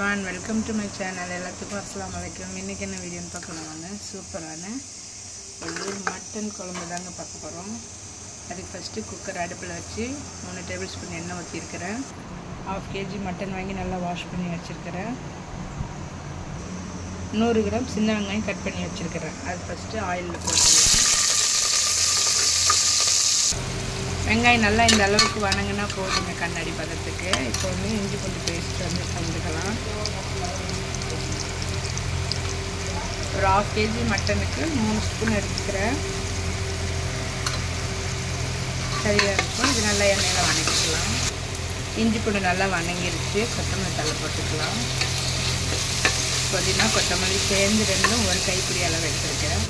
everyone, welcome to my channel. எல்லாத்துக்கும் அஸ்ஸலாமு அலைக்கும். இன்னைக்கு என்ன வீடியோன்னு பார்க்கலாம் வாங்க. சூப்பரான ஒரு மட்டன் குழம்பு தாங்க பார்க்க போறோம். அதுக்கு ஃபர்ஸ்ட் குக்கர் அடுப்புல வச்சு 3 டேபிள் ஸ்பூன் எண்ணெய் ஊத்தி இருக்கேன். 1/2 kg மட்டன் வாங்கி நல்லா வாஷ் பண்ணி வச்சிருக்கேன். 100 கிராம் சின்ன வெங்காயம் கட் பண்ணி வச்சிருக்கேன். அது ஃபர்ஸ்ட் ஆயில்ல போட்டுறேன். வெங்காயம் நல்லா இந்த அளவுக்கு வணங்கினா போதுங்க கண்ணாடி பதத்துக்கு. இப்போ வந்து இஞ்சி பூண்டு பேஸ்ட் வந்து கலந்துக்கலாம். ஒரு 1/2 kg மட்டனுக்கு 3 ஸ்பூன் எடுத்துக்கிறேன். சரியாக இருக்கும். இது நல்லா எண்ணெயில் வணக்கிக்கலாம். இஞ்சி பூண்டு நல்லா வணங்கிருச்சு. கொத்தமல்லி தழை போட்டுக்கலாம். புதினா கொத்தமல்லி சேர்ந்து ரெண்டும் ஒரு கைப்பிடி அளவு எடுத்துருக்கேன்.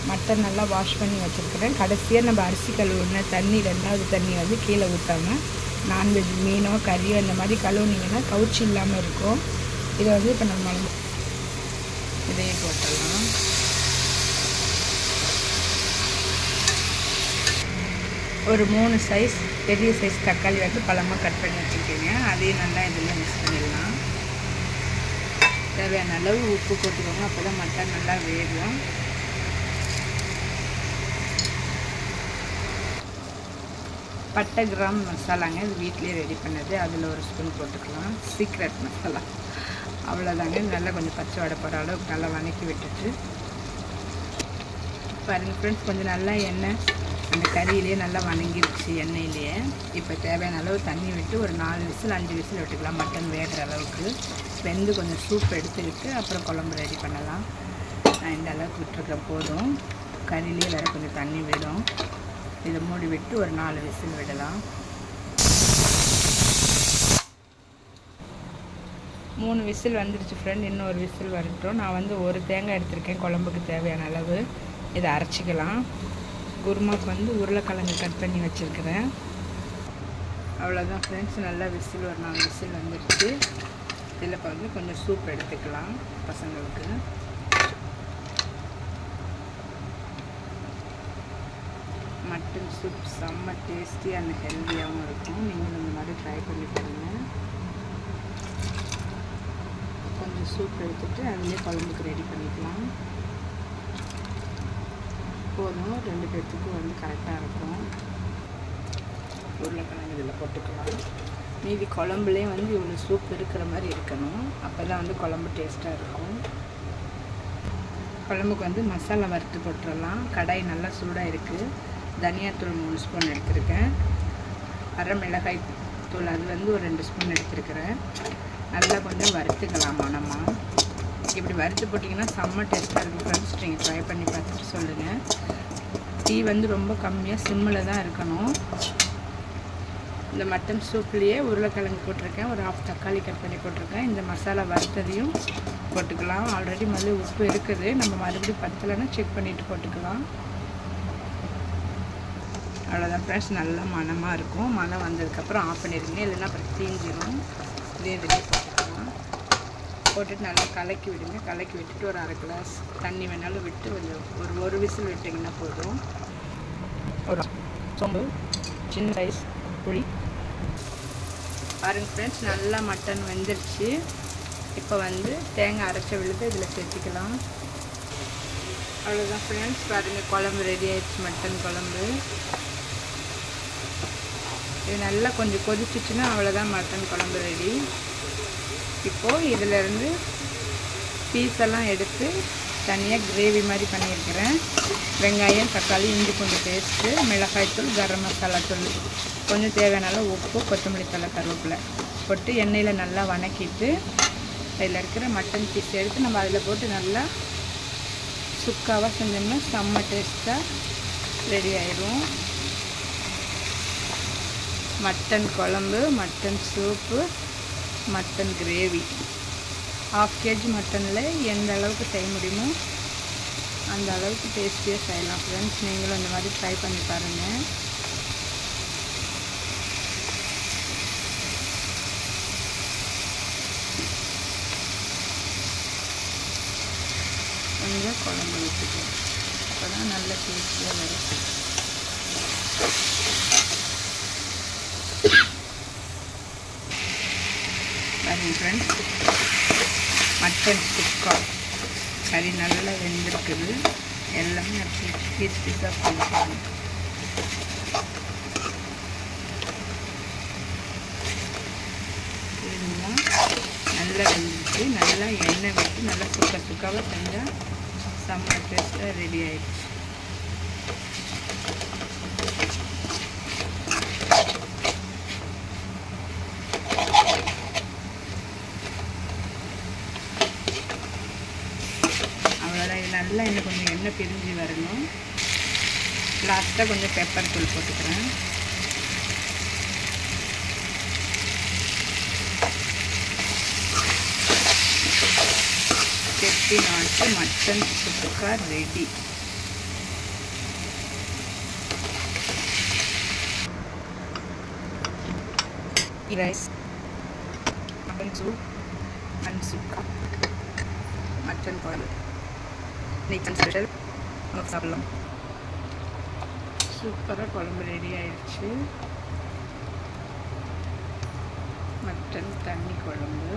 மட்டன் நல்லா வாஷ் பண்ணி வச்சுருக்கிறேன். கடைசியாக நம்ம அரிசி கழுவுன தண்ணி 2வது தண்ணி வந்து கீழே ஊற்றாமல் நான்வெஜ் மீனோ கறியோ இந்த மாதிரி கழுவுனீங்கன்னா கவுச்சி இல்லாமல் இருக்கும். இதை வந்து இப்போ நம்ம இதையே போட்டுடலாம். ஒரு 3 சைஸ் பெரிய சைஸ் தக்காளி வந்து பழமாக கட் பண்ணி வச்சுருக்கீங்க. அதையும் நல்லா இதில் மிக்ஸ் பண்ணிடலாம். தேவையான அளவு உப்பு போட்டுக்கோங்க. அப்போ தான் மட்டன் நல்லா வேகும். பட்டை கிராம் மசாலாங்க, இது வீட்டிலே ரெடி பண்ணது. அதில் ஒரு ஸ்பூன் போட்டுக்கலாம். சீக்ரெட் மசாலா அவ்வளோதாங்க. நல்லா கொஞ்சம் பச்சை வடை போகிற அளவுக்கு நல்லா வதக்கி விட்டுட்டு பாருங்கள் ஃப்ரெண்ட்ஸ், கொஞ்சம் நல்லா எண்ணெய் அந்த கறியிலே நல்லா வணங்கிருச்சு எண்ணெயிலேயே. இப்போ தேவையான அளவு தண்ணி விட்டு ஒரு 4 விசில் 5 விசில் விட்டுக்கலாம். மட்டன் வேகிற அளவுக்கு வெந்து கொஞ்சம் சூப் எடுத்துக்கிட்டு அப்புறம் குழம்பு ரெடி பண்ணலாம். நான் இந்த அளவுக்கு விட்டுருக்க போதும். கறியிலே வேறு கொஞ்சம் தண்ணி விடும். இதை மூடி விட்டு ஒரு 4 விசில் விடலாம். 3 விசில் வந்துடுச்சு ஃப்ரெண்ட். இன்னும் ஒரு விசில் வரட்டும். நான் வந்து ஒரு தேங்காய் எடுத்திருக்கேன் குழம்புக்கு தேவையான அளவு. இதை அரைச்சிக்கலாம். குருமாவுக்கு வந்து உருளைக்கிழங்கு கட் பண்ணி வச்சுருக்கிறேன். அவ்வளோதான் ஃப்ரெண்ட்ஸ். நல்லா விசில் ஒரு 4 விசில் வந்துடுச்சு. இதில் இப்போ வந்து கொஞ்சம் சூப் எடுத்துக்கலாம் பசங்களுக்கு. மட்டன் சூப் செம்ம டேஸ்டி அண்ட் ஹெல்த்தியாகவும் இருக்கும். நீங்களும் இந்த மாதிரி ட்ரை பண்ணி பாருங்கள். கொஞ்சம் சூப் எடுத்துகிட்டு அதிலே குழம்புக்கு ரெடி பண்ணிக்கலாம். போதும், 2 பேர்த்துக்கும் வந்து கரெக்டாக இருக்கும். உருளைக்கிழங்கு இதில் போட்டுக்கலாம். மீதி குழம்புலேயே வந்து இவ்வளோ சூப் இருக்கிற மாதிரி இருக்கணும். அப்போ தான் வந்து குழம்பு டேஸ்ட்டாக இருக்கும். குழம்புக்கு வந்து மசாலா வறுத்து போட்டுடலாம். கடாய் நல்லா சூடாக இருக்குது. தனியாத்தூள் 3 ஸ்பூன் எடுத்துருக்கேன். அரை மிளகாய் தூள் அது வந்து ஒரு 2 ஸ்பூன் எடுத்துருக்கிறேன். நல்லா கொஞ்சம் வறுத்துக்கலாம் மணமாக. இப்படி வறுத்து போட்டிங்கன்னா செம்ம டேஸ்ட்டாக இருக்கும் ஃப்ரெண்ட்ஸ். நீங்கள் ட்ரை பண்ணி பார்த்துட்டு சொல்லுங்கள். டீ வந்து ரொம்ப கம்மியாக சிம்மில் தான் இருக்கணும். இந்த மட்டன் சூப்லேயே உருளைக்கிழங்கு போட்டிருக்கேன். ஒரு 1/2 தக்காளி கட் பண்ணி போட்டிருக்கேன். இந்த மசாலா வறுத்ததையும் போட்டுக்கலாம். ஆல்ரெடி முதல்ல உப்பு இருக்குது. நம்ம மறுபடியும் பத்தலைன்னா செக் பண்ணிவிட்டு போட்டுக்கலாம். அவ்வளோதான் ஃப்ரெண்ட்ஸ். நல்லா மணமாக இருக்கும். மணம் வந்ததுக்கப்புறம் ஆஃப் பண்ணிடுங்க. இல்லைன்னா அப்புறம் தீஞ்சிடும். இதே இதிலே போட்டுக்கலாம். போட்டுட்டு நல்லா கலக்கி விடுங்க. கலக்கி விட்டுட்டு ஒரு 1/2 கிளாஸ் தண்ணி வேணாலும் விட்டு கொஞ்சம் ஒரு விசில் விட்டிங்கன்னா போதும். ஒரு சோம்பு, சின்ன சைஸ் புளி. பாருங்கள் ஃப்ரெண்ட்ஸ், நல்லா மட்டன் வெந்துருச்சு. இப்போ வந்து தேங்காய் அரைச்ச விழுது இதில் சேர்த்துக்கலாம். அவ்வளோதான் ஃப்ரெண்ட்ஸ். பாருங்கள், குழம்பு ரெடி ஆயிடுச்சு. மட்டன் குழம்பு இது நல்லா கொஞ்சம் கொதிச்சிச்சுன்னா அவ்வளோதான் மட்டன் குழம்பு ரெடி. இப்போது இதிலேருந்து பீஸெல்லாம் எடுத்து தனியாக கிரேவி மாதிரி பண்ணியிருக்கிறேன். வெங்காயம், தக்காளி, இஞ்சி பூண்டு பேஸ்ட்டு, மிளகாய்த்தூள், கரம் மசாலா தூள், கொஞ்சம் தேவையான அளவு உப்பு, கொத்தமல்லி தழை, கருவேப்பிலை போட்டு எண்ணெயில் நல்லா வணக்கிட்டு அதில் இருக்கிற மட்டன் பீஸ் எடுத்து நம்ம அதில் போட்டு நல்லா சுக்காவாக செஞ்சோம்னா செம்ம டேஸ்ட்டாக ரெடி ஆயிடும். மட்டன் குழம்பு, mutton soup, mutton gravy. 1/2 kg மட்டனில் எந்த அளவுக்கு செய்ய முடியுமோ அந்த அளவுக்கு டேஸ்டியாக செய்யலாம் ஃப்ரெண்ட்ஸ். நீங்களும் இந்த மாதிரி ட்ரை பண்ணி பாருங்கள். கொஞ்சம் குழம்பு ஊற்றிக்கலாம். அப்போ தான் நல்ல டேஸ்டியாக வரும். பாருங்கள் ஃப்ரெண்ட்ஸ், மட்டன் சுக்கா. கறி நல்லா வெந்திருக்குது. எல்லாமே பீஸ் பீஸாக போட்டுருக்காங்க. இதுதான் நல்லா வெந்துச்சு. நல்லா எண்ணெய் விட்டு நல்லா சுக்காவாக செஞ்சால் செம்ம டேஸ்ட்டாக ரெடி ஆயிடுச்சு. அவ்வளோதான். இது நல்லா இன்னும் கொஞ்சம் எண்ணெய் பிரிஞ்சு வரணும். லாஸ்ட்டாக கொஞ்சம் பெப்பர் தூள் போட்டுக்கிறேன். செட்டிநாட்டு mutton chukka ready. Rice, mutton soup and chukka, mutton குழம்பு இன்னைக்கு ஸ்பெஷல். சாப்பிடலாம். சூப்பராக குழம்பு ரெடி ஆயிடுச்சு. மட்டன் தண்ணி குழம்பு.